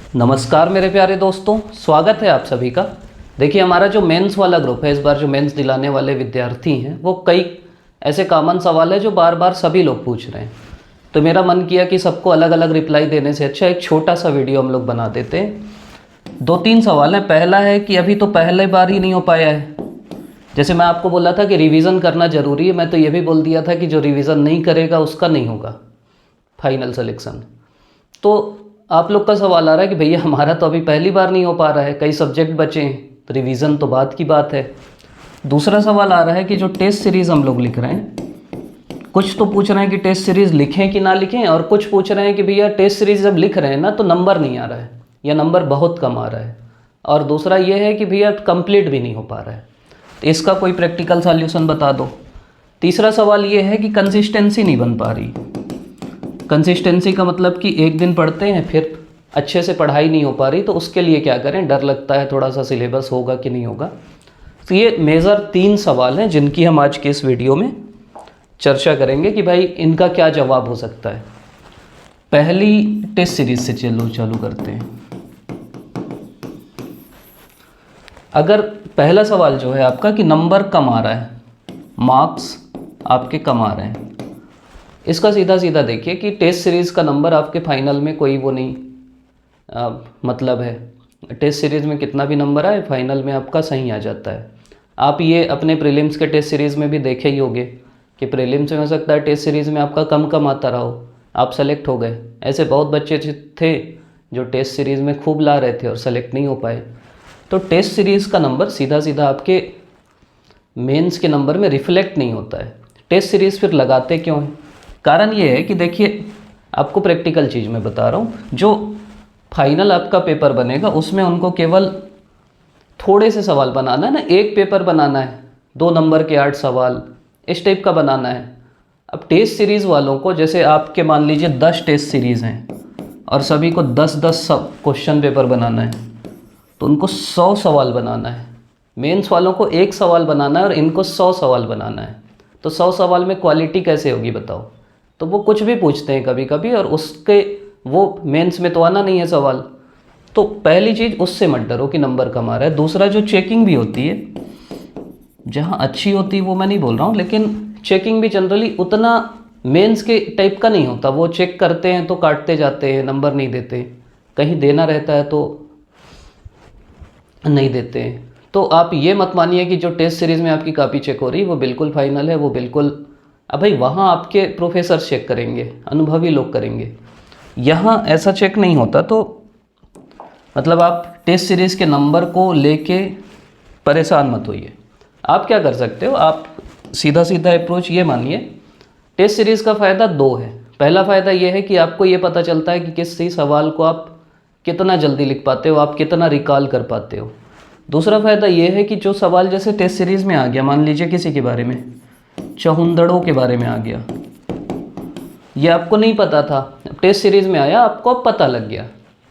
नमस्कार मेरे प्यारे दोस्तों, स्वागत है आप सभी का। देखिए, हमारा जो मेंस वाला ग्रुप है, इस बार जो मेंस दिलाने वाले विद्यार्थी हैं, वो कई ऐसे कॉमन सवाल है जो बार बार सभी लोग पूछ रहे हैं। तो मेरा मन किया कि सबको अलग अलग रिप्लाई देने से अच्छा एक छोटा सा वीडियो हम लोग बना देते हैं। 2-3 सवाल हैं। पहला है कि अभी तो पहले बार ही नहीं हो पाया है। जैसे मैं आपको बोला था कि रिवीजन करना ज़रूरी है, मैं तो ये भी बोल दिया था कि जो रिवीजन नहीं करेगा उसका नहीं होगा फाइनल सिलेक्शन। तो आप लोग का सवाल आ रहा है कि भैया हमारा तो अभी पहली बार नहीं हो पा रहा है, कई सब्जेक्ट बचे हैं, तो रिवीजन तो बाद की बात है। दूसरा सवाल आ रहा है कि जो टेस्ट सीरीज़ हम लोग लिख रहे हैं, कुछ तो पूछ रहे हैं कि टेस्ट सीरीज़ लिखें कि ना लिखें, और कुछ पूछ रहे हैं कि भैया टेस्ट सीरीज़ जब लिख रहे हैं ना तो नंबर नहीं आ रहा है या नंबर बहुत कम आ रहा है, और दूसरा ये है कि भैया कंप्लीट भी नहीं हो पा रहा है, तो इसका कोई प्रैक्टिकल सॉल्यूशन बता दो। तीसरा सवाल ये है कि कंसिस्टेंसी नहीं बन पा रही। कंसिस्टेंसी का मतलब कि एक दिन पढ़ते हैं फिर अच्छे से पढ़ाई नहीं हो पा रही, तो उसके लिए क्या करें, डर लगता है थोड़ा सा सिलेबस होगा कि नहीं होगा। तो ये मेजर 3 सवाल हैं जिनकी हम आज के इस वीडियो में चर्चा करेंगे कि भाई इनका क्या जवाब हो सकता है। पहली टेस्ट सीरीज से चालू करते हैं। अगर पहला सवाल जो है आपका कि नंबर कम आ रहा है, मार्क्स आपके कम आ रहे हैं, इसका सीधा सीधा देखिए कि टेस्ट सीरीज़ का नंबर आपके फाइनल में कोई वो नहीं मतलब है। टेस्ट सीरीज़ में कितना भी नंबर आए फाइनल में आपका सही आ जाता है। आप ये अपने प्रीलिम्स के टेस्ट सीरीज़ में भी देखे ही होंगे कि प्रीलिम्स में हो सकता है टेस्ट सीरीज़ में आपका कम कम आता रहा हो, आप सेलेक्ट हो गए। ऐसे बहुत बच्चे थे जो टेस्ट सीरीज़ में खूब ला रहे थे और सेलेक्ट नहीं हो पाए। तो टेस्ट सीरीज़ का नंबर सीधा सीधा आपके मेंस के नंबर में रिफ्लेक्ट नहीं होता है। टेस्ट सीरीज़ फिर लगाते क्यों हैं? कारण ये है कि देखिए, आपको प्रैक्टिकल चीज़ मैं बता रहा हूँ, जो फाइनल आपका पेपर बनेगा उसमें उनको केवल थोड़े से सवाल बनाना है ना, एक पेपर बनाना है, 2 नंबर के 8 सवाल, इस टाइप का बनाना है। अब टेस्ट सीरीज़ वालों को, जैसे आपके मान लीजिए 10 टेस्ट सीरीज़ हैं और सभी को 10-10 क्वेश्चन पेपर बनाना है, तो उनको 100 सवाल बनाना है। मेंस वालों को 1 सवाल बनाना है और इनको 100 सवाल बनाना है। तो 100 सवाल में क्वालिटी कैसे होगी बताओ? तो वो कुछ भी पूछते हैं कभी कभी, और उसके वो मेंस में तो आना नहीं है सवाल। तो पहली चीज़, उससे मत डरो कि नंबर कम आ रहा है। दूसरा, जो चेकिंग भी होती है, जहाँ अच्छी होती है वो मैं नहीं बोल रहा हूँ, लेकिन चेकिंग भी जनरली उतना मेंस के टाइप का नहीं होता। वो चेक करते हैं तो काटते जाते हैं, नंबर नहीं देते, कहीं देना रहता है तो नहीं देते हैं। तो आप ये मत मानिए कि जो टेस्ट सीरीज़ में आपकी कॉपी चेक हो रही है वो बिल्कुल फाइनल है, वो बिल्कुल। अब भाई वहाँ आपके प्रोफेसर चेक करेंगे, अनुभवी लोग करेंगे, यहाँ ऐसा चेक नहीं होता। तो मतलब आप टेस्ट सीरीज़ के नंबर को लेके परेशान मत होइए। आप क्या कर सकते हो, आप सीधा सीधा अप्रोच ये मानिए, टेस्ट सीरीज़ का फ़ायदा 2 है। पहला फ़ायदा ये है कि आपको ये पता चलता है कि किसी सवाल को आप कितना जल्दी लिख पाते हो, आप कितना रिकॉल कर पाते हो। दूसरा फ़ायदा ये है कि जो सवाल जैसे टेस्ट सीरीज़ में आ गया, मान लीजिए किसी के बारे में, चहुंदड़ों के बारे में आ गया, ये आपको नहीं पता था, टेस्ट सीरीज़ में आया, आपको अब पता लग गया।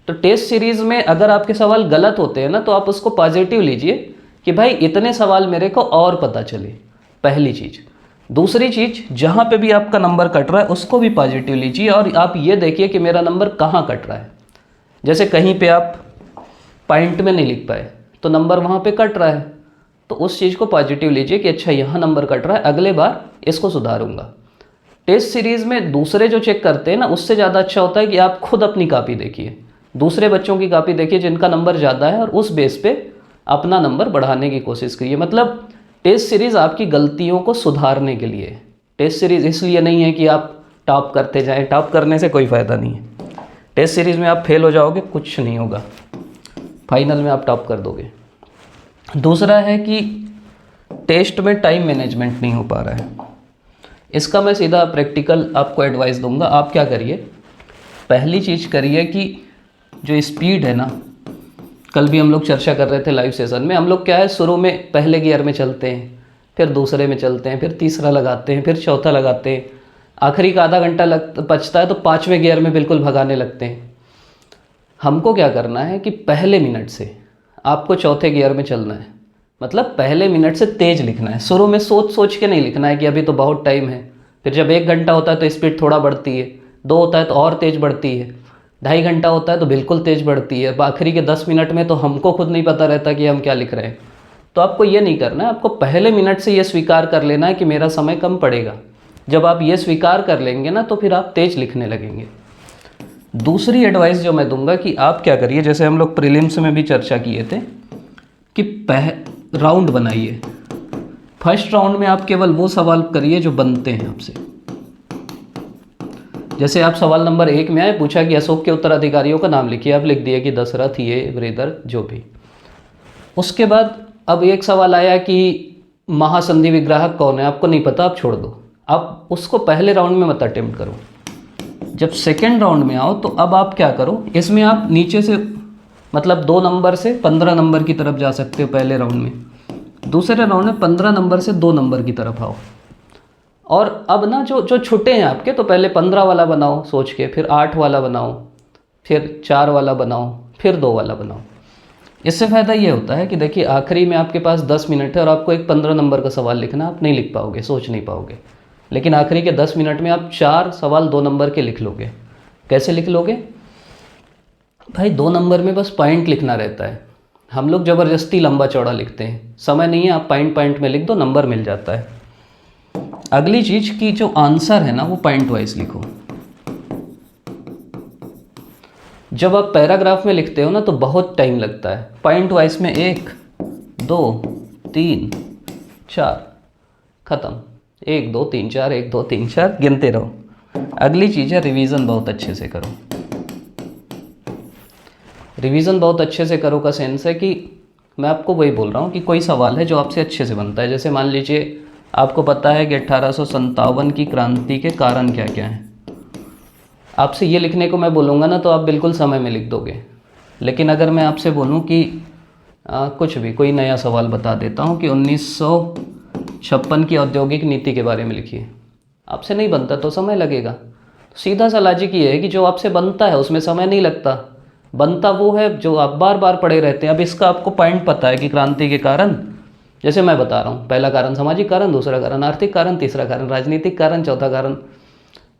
तो टेस्ट सीरीज़ में अगर आपके सवाल गलत होते हैं ना, तो आप उसको पॉजिटिव लीजिए कि भाई इतने सवाल मेरे को और पता चले, पहली चीज़। दूसरी चीज़, जहाँ पे भी आपका नंबर कट रहा है उसको भी पॉजिटिव लीजिए, और आप ये देखिए कि मेरा नंबर कहाँ कट रहा है। जैसे कहीं पे आप पॉइंट में नहीं लिख पाए तो नंबर वहाँ पे कट रहा है, तो उस चीज़ को पॉजिटिव लीजिए कि अच्छा यहाँ नंबर कट रहा है, अगले बार इसको सुधारूंगा। टेस्ट सीरीज़ में दूसरे जो चेक करते हैं ना, उससे ज़्यादा अच्छा होता है कि आप खुद अपनी कॉपी देखिए, दूसरे बच्चों की कॉपी देखिए जिनका नंबर ज़्यादा है, और उस बेस पे अपना नंबर बढ़ाने की कोशिश करिए। मतलब टेस्ट सीरीज़ आपकी गलतियों को सुधारने के लिए। टेस्ट सीरीज़ इसलिए नहीं है कि आप टॉप करते जाएँ, टॉप करने से कोई फ़ायदा नहीं है। टेस्ट सीरीज़ में आप फेल हो जाओगे, कुछ नहीं होगा, फाइनल में आप टॉप कर दोगे। दूसरा है कि टेस्ट में टाइम मैनेजमेंट नहीं हो पा रहा है। इसका मैं सीधा प्रैक्टिकल आपको एडवाइस दूंगा। आप क्या करिए, पहली चीज़ करिए कि जो स्पीड है ना, कल भी हम लोग चर्चा कर रहे थे लाइव सेशन में, हम लोग क्या है, शुरू में पहले गियर में चलते हैं, फिर दूसरे में चलते हैं, फिर तीसरा लगाते हैं, फिर चौथा लगाते हैं, आखिरी का आधा घंटा बचता है तो 5वें गियर में बिल्कुल भगाने लगते हैं। हमको क्या करना है कि पहले मिनट से आपको चौथे गियर में चलना है। मतलब पहले मिनट से तेज़ लिखना है, शुरू में सोच सोच के नहीं लिखना है कि अभी तो बहुत टाइम है। फिर जब 1 घंटा होता है तो स्पीड थोड़ा बढ़ती है, 2 होता है तो और तेज़ बढ़ती है। 2.5 घंटा होता है तो बिल्कुल तेज़ बढ़ती है। अब आखिरी के 10 मिनट में तो हमको खुद नहीं पता रहता कि हम क्या लिख रहे हैं। तो आपको ये नहीं करना है, आपको पहले मिनट से ये स्वीकार कर लेना है कि मेरा समय कम पड़ेगा। जब आप ये स्वीकार कर लेंगे ना तो फिर आप तेज़ लिखने लगेंगे। दूसरी एडवाइस जो मैं दूंगा कि आप क्या करिए, जैसे हम लोग प्रीलिम्स में भी चर्चा किए थे कि राउंड बनाइए। फर्स्ट राउंड में आप केवल वो सवाल करिए जो बनते हैं आपसे। जैसे आप सवाल नंबर 1 में आए, पूछा कि अशोक के उत्तराधिकारियों का नाम लिखिए, आप लिख दिए कि दशरथ, ये वृहदर, जो भी। उसके बाद अब एक सवाल आया कि महासंधि विग्राहक कौन है, आपको नहीं पता, आप छोड़ दो। आप उसको पहले राउंड में मत अटेम्प्ट करो। जब सेकेंड राउंड में आओ तो अब आप क्या करो, इसमें आप नीचे से मतलब 2 नंबर से 15 नंबर की तरफ जा सकते हो पहले राउंड में। दूसरे राउंड में 15 नंबर से 2 नंबर की तरफ आओ। और अब ना जो छुट्टे हैं आपके, तो पहले 15 वाला बनाओ सोच के, फिर 8 वाला बनाओ, फिर 4 वाला बनाओ, फिर 2 वाला बनाओ। इससे फ़ायदा ये होता है कि देखिए आखिरी में आपके पास 10 मिनट है और आपको एक 15 नंबर का सवाल लिखना, आप नहीं लिख पाओगे, सोच नहीं पाओगे। लेकिन आखिरी के 10 मिनट में आप 4 सवाल 2 नंबर के लिख लोगे। कैसे लिख लोगे भाई? 2 नंबर में बस पॉइंट लिखना रहता है। हम लोग ज़बरदस्ती लंबा चौड़ा लिखते हैं, समय नहीं है, आप पॉइंट पॉइंट में लिख दो, नंबर मिल जाता है। अगली चीज़ की जो आंसर है ना वो पॉइंट वाइज लिखो। जब आप पैराग्राफ में लिखते हो ना तो बहुत टाइम लगता है। पॉइंट वाइज में 1 2 3 4 ख़त्म, 1 2 3 4 1 2 3 4 गिनते रहो। अगली चीज़ है रिवीजन, बहुत अच्छे से करो। रिवीजन बहुत अच्छे से करो का सेंस है कि मैं आपको वही बोल रहा हूँ कि कोई सवाल है जो आपसे अच्छे से बनता है। जैसे मान लीजिए आपको पता है कि 1857 की क्रांति के कारण क्या क्या हैं, आपसे ये लिखने को मैं बोलूँगा ना तो आप बिल्कुल समय में लिख दोगे। लेकिन अगर मैं आपसे बोलूँ कि कुछ भी कोई नया सवाल बता देता हूँ कि 1956 की औद्योगिक नीति के बारे में लिखिए, आपसे नहीं बनता तो समय लगेगा। सीधा सा लॉजिक ये है कि जो आपसे बनता है उसमें समय नहीं लगता, बनता वो है जो आप बार बार पढ़े रहते हैं। अब इसका आपको पॉइंट पता है कि क्रांति के कारण, जैसे मैं बता रहा हूँ, पहला कारण सामाजिक कारण, दूसरा कारण आर्थिक कारण, तीसरा कारण राजनीतिक कारण, चौथा कारण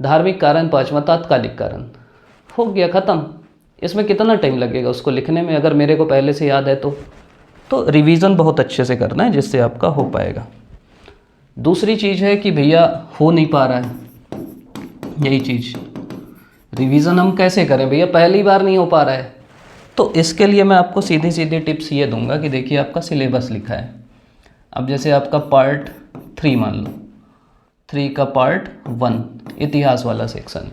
धार्मिक कारण, पांचवा तात्कालिक कारण। हो गया, ख़त्म। इसमें कितना टाइम लगेगा उसको लिखने में, अगर मेरे को पहले से याद है तो रिवीजन बहुत अच्छे से करना है जिससे आपका हो पाएगा। दूसरी चीज़ है कि भैया हो नहीं पा रहा है, यही चीज़ रिवीजन हम कैसे करें भैया, पहली बार नहीं हो पा रहा है। तो इसके लिए मैं आपको सीधी सीधी टिप्स ये दूंगा कि देखिए आपका सिलेबस लिखा है। अब जैसे आपका पार्ट 3 मान लो, 3 का पार्ट 1 इतिहास वाला सेक्शन है।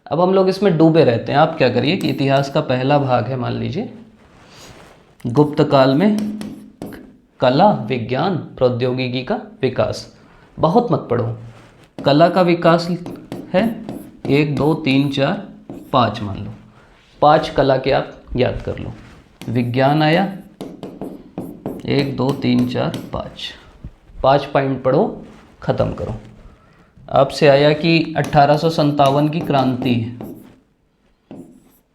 अब हम लोग इसमें डूबे रहते हैं। आप क्या करिए कि इतिहास का पहला भाग है, मान लीजिए गुप्त काल में कला, विज्ञान, प्रौद्योगिकी का विकास। बहुत मत पढ़ो, कला का विकास है 1 2 3 4 5 मान लो, 5 कला के आप याद कर लो। विज्ञान आया 1 2 3 4 5 पॉइंट पढ़ो, ख़त्म करो। आपसे आया कि 1857 की क्रांति है,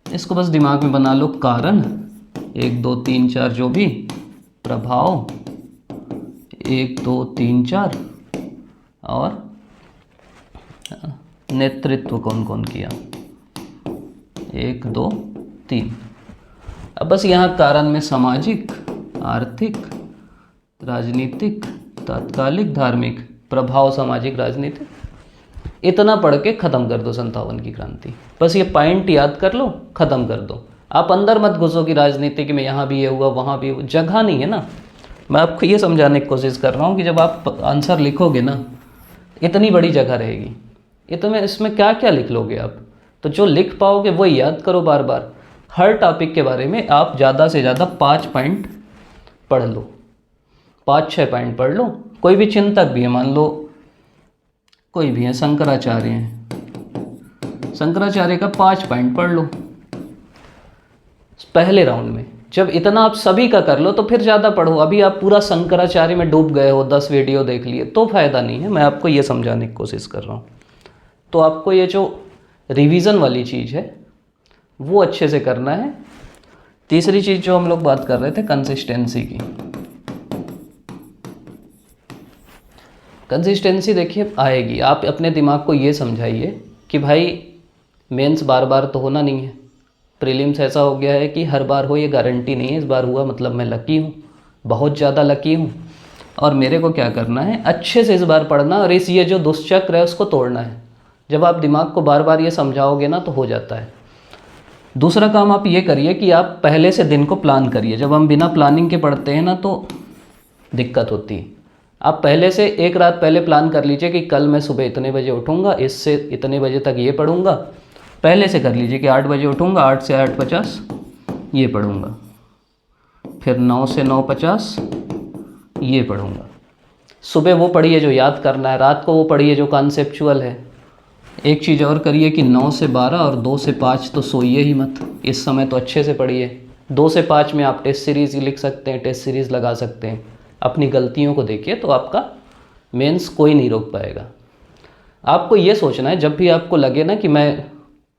इसको बस दिमाग में बना लो। कारण 1 2 3 4 जो भी, प्रभाव 1 2 3 4, और नेतृत्व कौन कौन किया 1 2 3। अब बस यहाँ कारण में सामाजिक, आर्थिक, राजनीतिक, तात्कालिक, धार्मिक, प्रभाव सामाजिक राजनीतिक, इतना पढ़ के ख़त्म कर दो 57 की क्रांति। बस ये पॉइंट याद कर लो, ख़त्म कर दो। आप अंदर मत घुसो कि राजनीति में यहाँ भी ये हुआ वहाँ भी, जगह नहीं है ना। मैं आपको ये समझाने की कोशिश कर रहा हूँ कि जब आप आंसर लिखोगे ना, इतनी बड़ी जगह रहेगी, इसमें क्या क्या लिख लोगे आप। तो जो लिख पाओगे वही याद करो बार बार। हर टॉपिक के बारे में आप ज़्यादा से ज़्यादा 5 पॉइंट पढ़ लो, 5-6 पॉइंट पढ़ लो। कोई भी चिंतक भी है, मान लो कोई भी है, शंकराचार्य हैं, शंकराचार्य का 5 पॉइंट पढ़ लो पहले राउंड में। जब इतना आप सभी का कर लो तो फिर ज़्यादा पढ़ो। अभी आप पूरा शंकराचार्य में डूब गए हो, 10 वीडियो देख लिए तो फ़ायदा नहीं है। मैं आपको ये समझाने की कोशिश कर रहा हूँ। तो आपको ये जो रिवीजन वाली चीज़ है वो अच्छे से करना है। तीसरी चीज़ जो हम लोग बात कर रहे थे, कंसिस्टेंसी की। कंसिस्टेंसी देखिए आएगी, आप अपने दिमाग को ये समझाइए कि भाई मेंस बार बार तो होना नहीं है, प्रीलिम्स ऐसा हो गया है कि हर बार हो ये गारंटी नहीं है, इस बार हुआ मतलब मैं लकी हूँ, बहुत ज़्यादा लकी हूँ। और मेरे को क्या करना है, अच्छे से इस बार पढ़ना और ये जो दुष्चक्र है उसको तोड़ना है। जब आप दिमाग को बार बार ये समझाओगे ना तो हो जाता है। दूसरा काम आप ये करिए कि आप पहले से दिन को प्लान करिए। जब हम बिना प्लानिंग के पढ़ते हैं ना तो दिक्कत होती है। आप पहले से एक रात पहले प्लान कर लीजिए कि कल मैं सुबह इतने बजे उठूँगा, इससे इतने बजे तक ये पढ़ूँगा। पहले से कर लीजिए कि 8 बजे उठूँगा, 8 से 8:50 ये पढ़ूँगा, फिर 9 से 9:50 ये पढ़ूँगा। सुबह वो पढ़िए जो याद करना है, रात को वो पढ़िए जो कॉन्सेप्चुअल है। एक चीज़ और करिए कि 9 से 12 और 2 से 5 तो सोइए ही मत, इस समय तो अच्छे से पढ़िए। 2 से 5 में आप टेस्ट सीरीज़ लिख सकते हैं, टेस्ट सीरीज़ लगा सकते हैं। अपनी गलतियों को देखिए तो आपका मेंस कोई नहीं रोक पाएगा। आपको ये सोचना है, जब भी आपको लगे ना कि मैं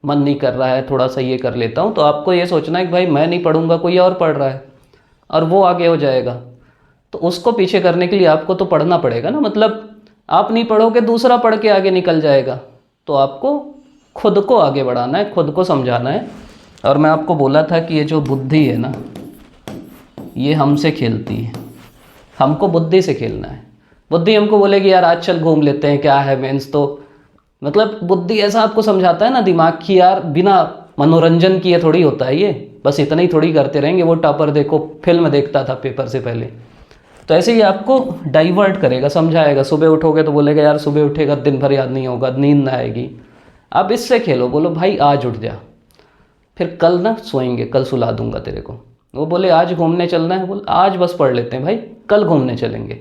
मन नहीं कर रहा है, थोड़ा सा ये कर लेता हूँ, तो आपको ये सोचना है कि भाई मैं नहीं पढ़ूंगा, कोई और पढ़ रहा है और वो आगे हो जाएगा। तो उसको पीछे करने के लिए आपको तो पढ़ना पड़ेगा ना। मतलब आप नहीं पढ़ोगे, दूसरा पढ़ के आगे निकल जाएगा। तो आपको खुद को आगे बढ़ाना है, खुद को समझाना है। और मैं आपको बोला था कि ये जो बुद्धि है ना, ये हमसे खेलती है, हमको बुद्धि से खेलना है। बुद्धि हमको बोलेगी यार आज चल घूम लेते हैं, क्या है मेंस तो, मतलब बुद्धि ऐसा आपको समझाता है ना दिमाग की, यार बिना मनोरंजन किए थोड़ी होता है ये, बस इतना ही थोड़ी करते रहेंगे। वो टॉपर देखो फिल्म देखता था पेपर से पहले, तो ऐसे ही आपको डाइवर्ट करेगा, समझाएगा। सुबह उठोगे तो बोलेगा यार सुबह उठेगा दिन भर याद नहीं होगा, नींद ना आएगी। आप इससे खेलो, बोलो भाई आज उठ जा, फिर कल ना सोएंगे, कल सुला दूंगा तेरे को। वो बोले आज घूमने चलना है, बोल आज बस पढ़ लेते हैं भाई, कल घूमने चलेंगे।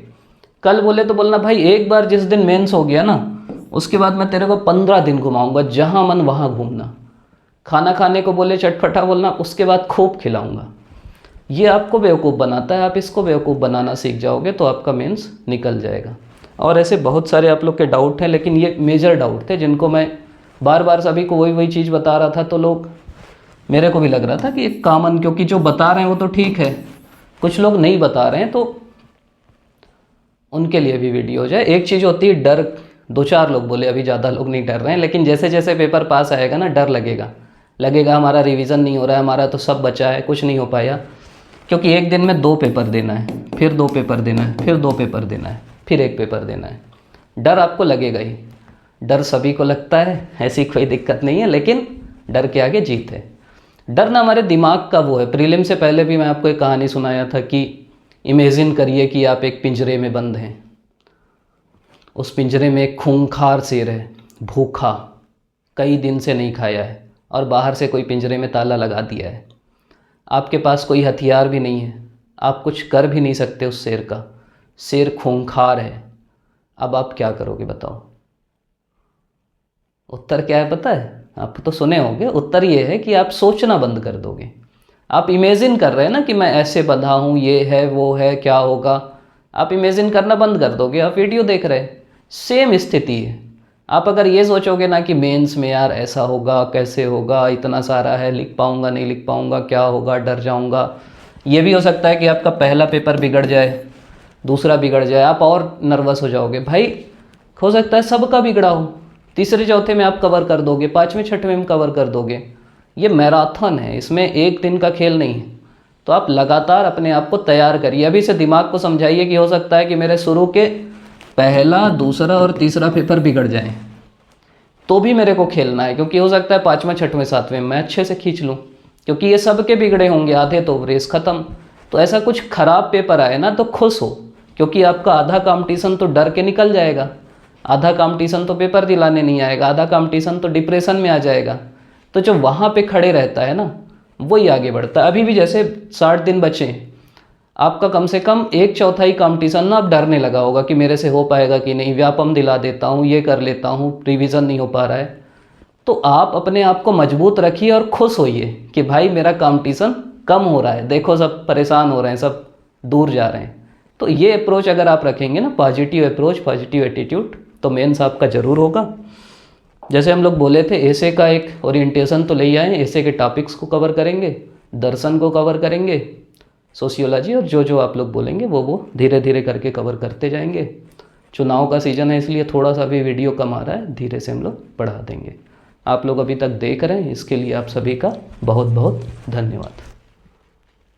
कल बोले तो बोलना भाई एक बार जिस दिन मेंस हो गया ना, उसके बाद मैं तेरे को 15 दिन घुमाऊंगा, जहाँ मन वहाँ घूमना। खाना खाने को बोले चटपटा बोलना, उसके बाद खूब खिलाऊंगा। ये आपको बेवकूफ़ बनाता है। आप इसको बेवकूफ़ बनाना सीख जाओगे तो आपका मेंस निकल जाएगा। और ऐसे बहुत सारे आप लोग के डाउट हैं, लेकिन ये मेजर डाउट थे जिनको मैं बार बार सभी को वही चीज़ बता रहा था। तो लोग, मेरे को भी लग रहा था कि एक कॉमन, क्योंकि जो बता रहे हैं वो तो ठीक है, कुछ लोग नहीं बता रहे हैं तो उनके लिए भी वीडियो हो जाए। एक चीज़ होती है डर, 2-4 लोग बोले, अभी ज़्यादा लोग नहीं डर रहे हैं, लेकिन जैसे जैसे पेपर पास आएगा ना डर लगेगा हमारा रिवीजन नहीं हो रहा है, हमारा तो सब बचा है, कुछ नहीं हो पाया। क्योंकि एक दिन में 2 पेपर देना है, फिर 2 पेपर देना है, फिर 2 पेपर देना है, फिर 1 पेपर देना है। डर आपको लगेगा ही, डर सभी को लगता है, ऐसी कोई दिक्कत नहीं है, लेकिन डर के आगे जीत है। डर ना हमारे दिमाग का वो है। प्रीलिम से पहले भी मैं आपको एक कहानी सुनाया था कि इमेजिन करिए कि आप एक पिंजरे में बंद हैं। उस पिंजरे में एक खूंखार शेर है, भूखा, कई दिन से नहीं खाया है, और बाहर से कोई पिंजरे में ताला लगा दिया है। आपके पास कोई हथियार भी नहीं है, आप कुछ कर भी नहीं सकते उस शेर का। शेर खूंखार है, अब आप क्या करोगे बताओ? उत्तर क्या है पता है? आप तो सुने होंगे। उत्तर ये है कि आप सोचना बंद कर दोगे। आप इमेजिन कर रहे हैं ना कि मैं ऐसे बंधा हूँ, ये है वो है, क्या होगा। आप इमेजिन करना बंद कर दोगे, आप वीडियो देख रहे हैं, सेम स्थिति है। आप अगर ये सोचोगे ना कि मेंस में यार ऐसा होगा, कैसे होगा, इतना सारा है, लिख पाऊंगा नहीं लिख पाऊंगा, क्या होगा, डर जाऊंगा। ये भी हो सकता है कि आपका पहला पेपर बिगड़ जाए, दूसरा बिगड़ जाए, आप और नर्वस हो जाओगे। भाई हो सकता है सबका बिगड़ा हो, तीसरे चौथे में आप कवर कर दोगे, 5वें 6वें में कवर कर दोगे। ये मैराथन है, इसमें एक दिन का खेल नहीं है। तो आप लगातार अपने आप को तैयार करिए। अभी से दिमाग को समझाइए कि हो सकता है कि मेरे शुरू के पहला, दूसरा और तीसरा पेपर बिगड़ जाए, तो भी मेरे को खेलना है, क्योंकि हो सकता है 5वें 6वें 7वें मैं अच्छे से खींच लूँ, क्योंकि ये सबके बिगड़े होंगे, आधे तो रेस ख़त्म। तो ऐसा कुछ ख़राब पेपर आए ना तो खुश हो, क्योंकि आपका आधा कंपटीशन तो डर के निकल जाएगा, आधा कंपटीशन तो पेपर दिलाने नहीं आएगा, आधा कंपटीशन तो डिप्रेशन में आ जाएगा। तो जो वहाँ पे खड़े रहता है ना, वही आगे बढ़ता है। अभी भी जैसे 60 दिन बचे हैं, आपका कम से कम 1/4 कंपटीशन ना अब डरने लगा होगा कि मेरे से हो पाएगा कि नहीं, व्यापम दिला देता हूँ, ये कर लेता हूँ, रिवीजन नहीं हो पा रहा है। तो आप अपने आप को मजबूत रखिए और खुश होइए कि भाई मेरा कंपटीशन कम हो रहा है, देखो सब परेशान हो रहे हैं, सब दूर जा रहे हैं। तो ये अप्रोच अगर आप रखेंगे ना, पॉजिटिव अप्रोच, पॉजिटिव एटीट्यूड, तो मेंस आपका ज़रूर होगा। जैसे हम लोग बोले थे, एसे का एक ओरिएंटेशन तो ले आए, एसे के टॉपिक्स को कवर करेंगे, दर्शन को कवर करेंगे, सोशियोलॉजी, और जो आप लोग बोलेंगे वो धीरे धीरे करके कवर करते जाएंगे। चुनाव का सीज़न है इसलिए थोड़ा सा भी वीडियो कम आ रहा है, धीरे से हम लोग बढ़ा देंगे। आप लोग अभी तक देख रहे हैं, इसके लिए आप सभी का बहुत बहुत धन्यवाद।